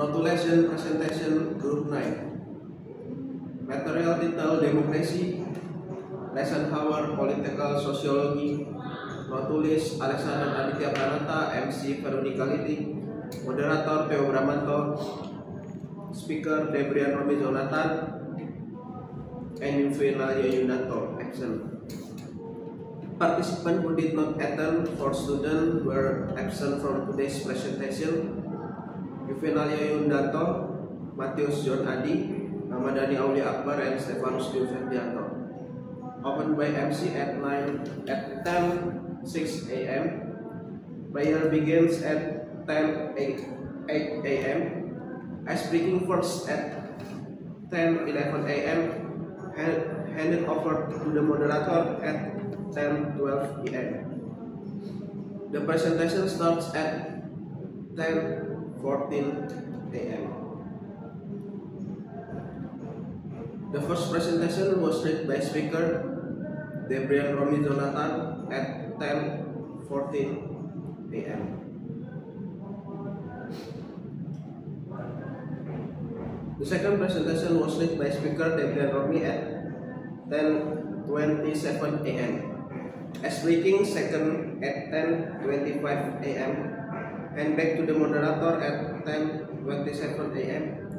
Notulation Presentation Group 9. Material title Demokrasi. Lesson Hour Political Sociology. Notulis Alexander Aditya Pranata, MC Veronica Liti, Moderator Theo Bramanto, Speaker Debrian Romi Jonathan, and Yuvenalia Yunanto. Action. Participants who did not attend for students were absent from today's presentation: Yuvenalia Yunanto, Matius John Adi, Ramadhani Aulia Akbar, and Stefanus Dio Ferdianto. Opened by MC at 10:06 a.m. Prayer begins at 10:08 a.m. Ice breaking first at 10:11 a.m. Handed over to the moderator at 10:12 p.m. The presentation starts at 10:14 a.m. The first presentation was read by Speaker Debrian Romi Jonathan at 10:14 a.m. The second presentation was read by Speaker Debrian Romi at 10:27 a.m. As breaking second at 10:25 a.m. and back to the moderator at 10:27 a.m.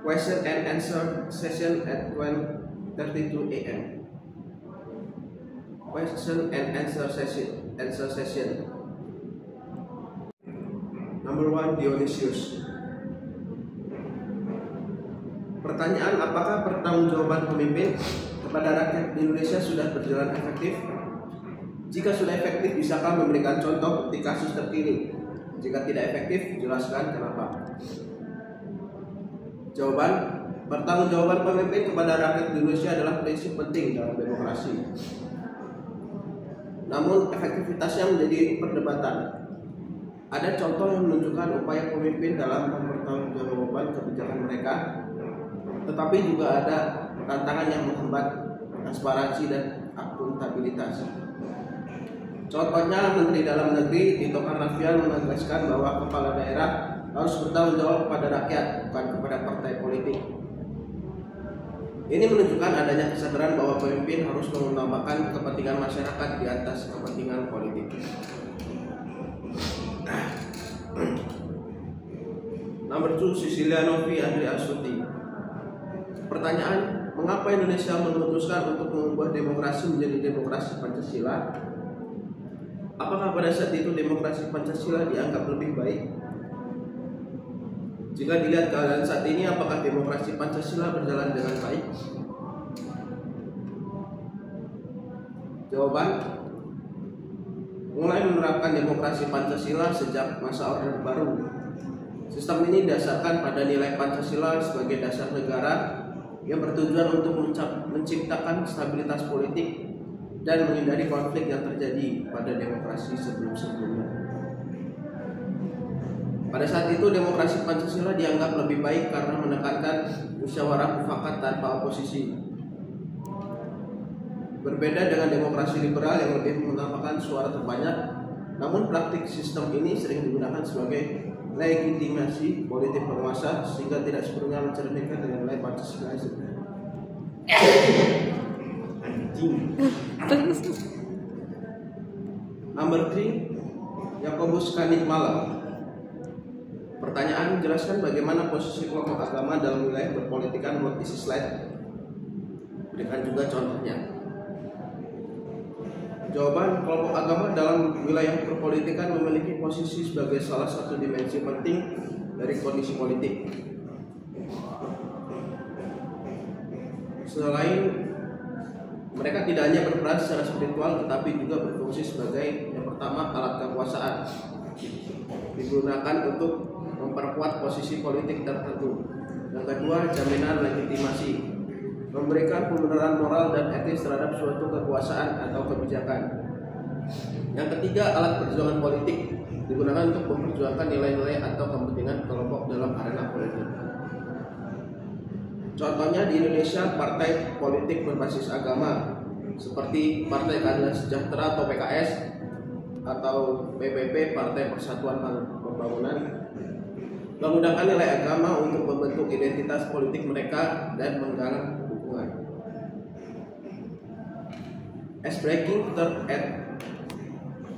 Question and answer session at 12:32 a.m. Question and answer session. Number 1, Dionysius. Pertanyaan: apakah pertanggungjawaban pemimpin kepada rakyat Indonesia sudah berjalan efektif? Jika sudah efektif, bisakah memberikan contoh bukti kasus terkini? Jika tidak efektif, jelaskan kenapa. Jawaban: pertanggungjawaban pemimpin kepada rakyat Indonesia adalah prinsip penting dalam demokrasi. Namun efektivitasnya menjadi perdebatan. Ada contoh yang menunjukkan upaya pemimpin dalam mempertanggungjawabkan kebijakan mereka, tetapi juga ada tantangan yang menghambat transparansi dan akuntabilitas. Contohnya, Menteri Dalam Negeri Tito Karnavian menegaskan bahwa kepala daerah harus bertanggung jawab kepada rakyat, bukan kepada partai politik. Ini menunjukkan adanya kesadaran bahwa pemimpin harus mengutamakan kepentingan masyarakat di atas kepentingan politik. Nomor 2, Cecilia Novi Andri Astuti. Pertanyaan: mengapa Indonesia memutuskan untuk mengubah demokrasi menjadi demokrasi Pancasila? Apakah pada saat itu demokrasi Pancasila dianggap lebih baik? Jika dilihat keadaan saat ini, apakah demokrasi Pancasila berjalan dengan baik? Jawaban: mulai menerapkan demokrasi Pancasila sejak masa Orde Baru. Sistem ini didasarkan pada nilai Pancasila sebagai dasar negara yang bertujuan untuk menciptakan stabilitas politik dan menghindari konflik yang terjadi pada demokrasi sebelum-sebelumnya. Pada saat itu, demokrasi Pancasila dianggap lebih baik karena menekankan musyawarah mufakat tanpa oposisi. Berbeda dengan demokrasi liberal yang lebih mengutamakan suara terbanyak, namun praktik sistem ini sering digunakan sebagai legitimasi politik penguasa sehingga tidak sepenuhnya mencerminkan nilai Pancasila sebenarnya. Nomor 3, Yakobus Kanit Malam. Pertanyaan: jelaskan bagaimana posisi kelompok agama dalam wilayah berpolitikan. What is slide? Berikan juga contohnya. Jawaban: kelompok agama dalam wilayah berpolitikan memiliki posisi sebagai salah satu dimensi penting dari kondisi politik. Selain mereka tidak hanya berperan secara spiritual, tetapi juga berfungsi sebagai yang pertama, alat kekuasaan, digunakan untuk memperkuat posisi politik tertentu. Yang kedua, jaminan legitimasi, memberikan pembenaran moral dan etis terhadap suatu kekuasaan atau kebijakan. Yang ketiga, alat perjuangan politik, digunakan untuk memperjuangkan nilai-nilai atau kepentingan kelompok dalam arena politik. Contohnya di Indonesia, partai politik berbasis agama seperti Partai Keadilan Sejahtera atau PKS, atau PPP, Partai Persatuan Pembangunan, menggunakan nilai agama untuk membentuk identitas politik mereka dan menggalang dukungan. As breaking start at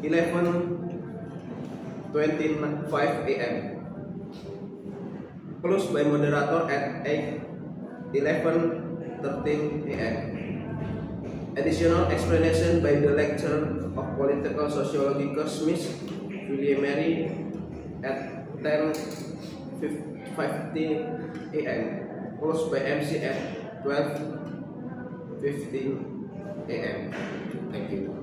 11:25 a.m. Closed by moderator at 11:13 a.m. Additional explanation by the lecturer of political sociology Miss Julia Mary at 10:50 a.m. Closed by MC at 12:15 a.m. Thank you.